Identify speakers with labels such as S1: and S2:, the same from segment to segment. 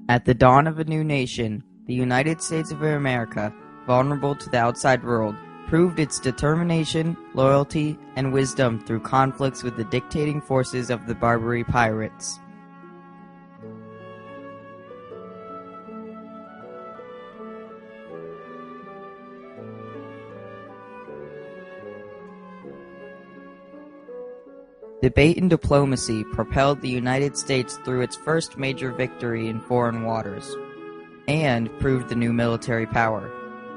S1: At the dawn of a new nation, the United States of America, vulnerable to the outside world, proved its determination, loyalty, and wisdom through conflicts with the dictating forces of the Barbary pirates. Debate and diplomacy propelled the United States through its first major victory in foreign waters, and proved the new military power.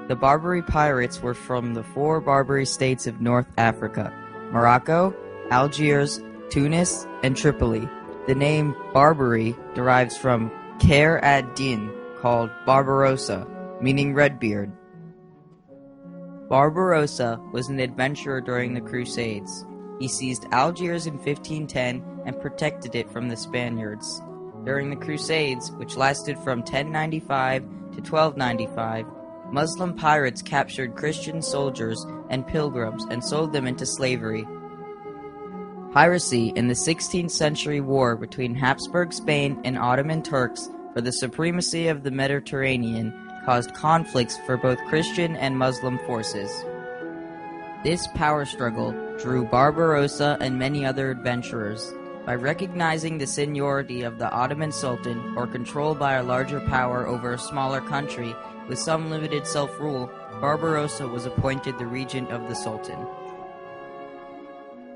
S1: The Barbary pirates were from the four Barbary states of North Africa: Morocco, Algiers, Tunis, and Tripoli. The name Barbary derives from Khair ad-Din, called Barbarossa, meaning Redbeard. Barbarossa was an adventurer during the Crusades. He seized Algiers in 1510 and protected it from the Spaniards. During the Crusades, which lasted from 1095 to 1295, Muslim pirates captured Christian soldiers and pilgrims and sold them into slavery. Piracy in the 16th century war between Habsburg Spain and Ottoman Turks for the supremacy of the Mediterranean caused conflicts for both Christian and Muslim forces. This power struggle drew Barbarossa and many other adventurers. By recognizing the seniority of the Ottoman Sultan, or control by a larger power over a smaller country with some limited self-rule, Barbarossa was appointed the regent of the Sultan.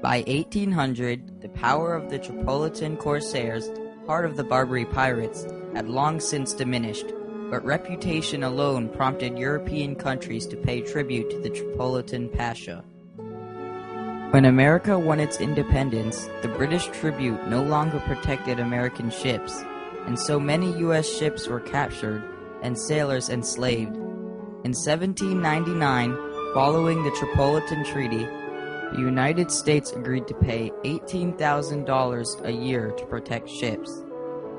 S1: By 1800, the power of the Tripolitan Corsairs, part of the Barbary pirates, had long since diminished, but reputation alone prompted European countries to pay tribute to the Tripolitan Pasha. When America won its independence, the British tribute no longer protected American ships, and so many U.S. ships were captured and sailors enslaved. In 1799, following the Tripolitan Treaty, the United States agreed to pay $18,000 a year to protect ships.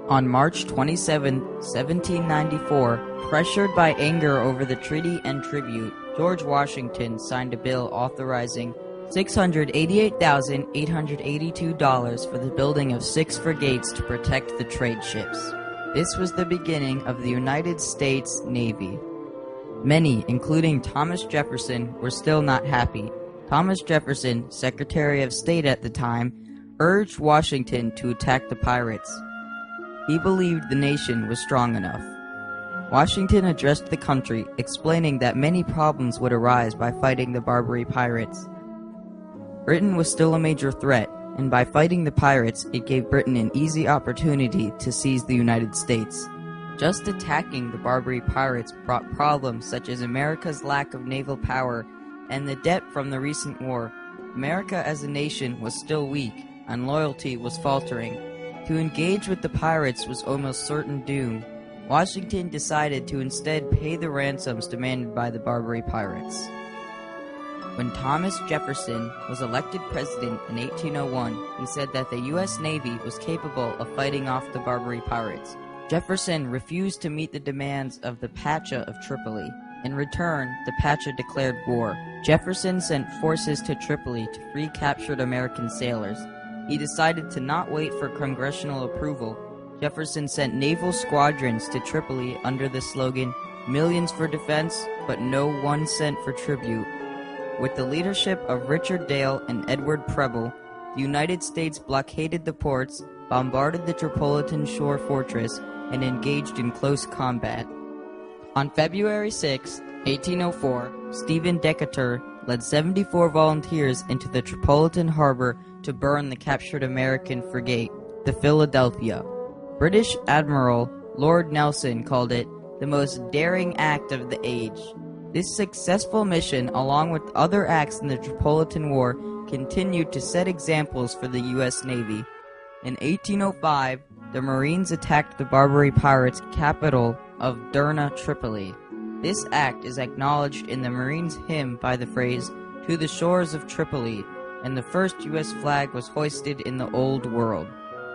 S1: On March 27, 1794, pressured by anger over the treaty and tribute, George Washington signed a bill authorizing $688,882 for the building of 6 frigates to protect the trade ships. This was the beginning of the United States Navy. Many, including Thomas Jefferson, were still not happy. Thomas Jefferson, Secretary of State at the time, urged Washington to attack the pirates. He believed the nation was strong enough. Washington addressed the country, explaining that many problems would arise by fighting the Barbary pirates. Britain was still a major threat, and by fighting the pirates, it gave Britain an easy opportunity to seize the United States. Just attacking the Barbary pirates brought problems such as America's lack of naval power and the debt from the recent war. America as a nation was still weak, and loyalty was faltering. To engage with the pirates was almost certain doom. Washington decided to instead pay the ransoms demanded by the Barbary pirates. When Thomas Jefferson was elected president in 1801, he said that the U.S. Navy was capable of fighting off the Barbary pirates. Jefferson refused to meet the demands of the Pasha of Tripoli. In return, the Pasha declared war. Jefferson sent forces to Tripoli to free captured American sailors. He decided to not wait for congressional approval. Jefferson sent naval squadrons to Tripoli under the slogan, "Millions for defense, but no 1 cent for tribute." With the leadership of Richard Dale and Edward Preble, the United States blockaded the ports, bombarded the Tripolitan shore fortress, and engaged in close combat. On February 6, 1804, Stephen Decatur led 74 volunteers into the Tripolitan harbor to burn the captured American frigate, the Philadelphia. British Admiral Lord Nelson called it the most daring act of the age. This successful mission, along with other acts in the Tripolitan War, continued to set examples for the U.S. Navy. In 1805, the Marines attacked the Barbary pirates' capital of Derna, Tripoli. This act is acknowledged in the Marines' hymn by the phrase, "To the shores of Tripoli," and the first U.S. flag was hoisted in the Old World.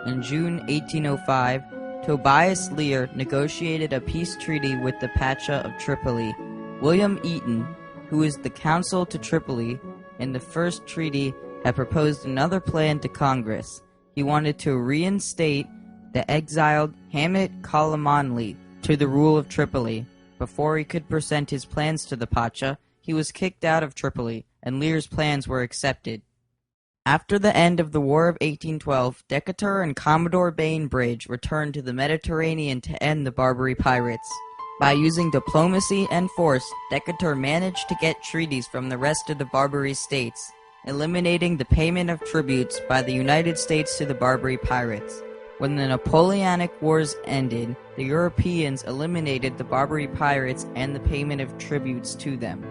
S1: In June 1805, Tobias Lear negotiated a peace treaty with the Pasha of Tripoli. William Eaton, who was the consul to Tripoli in the first treaty, had proposed another plan to Congress. He wanted to reinstate the exiled Hamid Kalamanli to the rule of Tripoli. Before he could present his plans to the Pacha, he was kicked out of Tripoli, and Lear's plans were accepted. After the end of the War of 1812, Decatur and Commodore Bainbridge returned to the Mediterranean to end the Barbary pirates. By using diplomacy and force, Decatur managed to get treaties from the rest of the Barbary states, eliminating the payment of tributes by the United States to the Barbary pirates. When the Napoleonic Wars ended, the Europeans eliminated the Barbary pirates and the payment of tributes to them.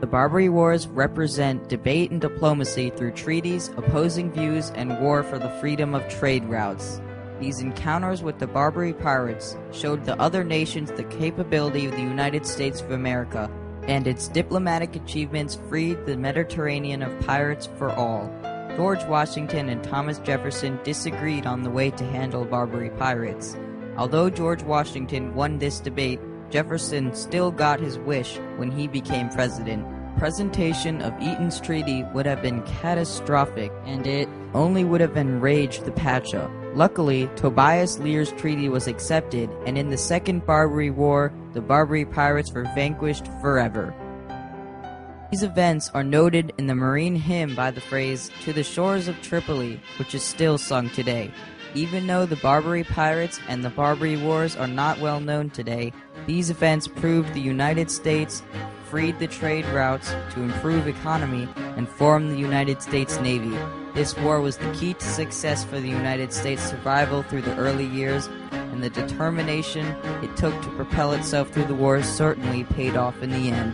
S1: The Barbary Wars represent debate and diplomacy through treaties, opposing views, and war for the freedom of trade routes. These encounters with the Barbary pirates showed the other nations the capability of the United States of America, and its diplomatic achievements freed the Mediterranean of pirates for all. George Washington and Thomas Jefferson disagreed on the way to handle Barbary pirates. Although George Washington won this debate, Jefferson still got his wish when he became president. Presentation of Eaton's treaty would have been catastrophic, and it only would have enraged the Pacha. Luckily, Tobias Lear's treaty was accepted, and in the Second Barbary War, the Barbary pirates were vanquished forever. These events are noted in the Marine hymn by the phrase, "To the shores of Tripoli," which is still sung today. Even though the Barbary pirates and the Barbary Wars are not well known today, these events proved the United States freed the trade routes to improve economy and form the United States Navy. This war was the key to success for the United States' survival through the early years, and the determination it took to propel itself through the war certainly paid off in the end.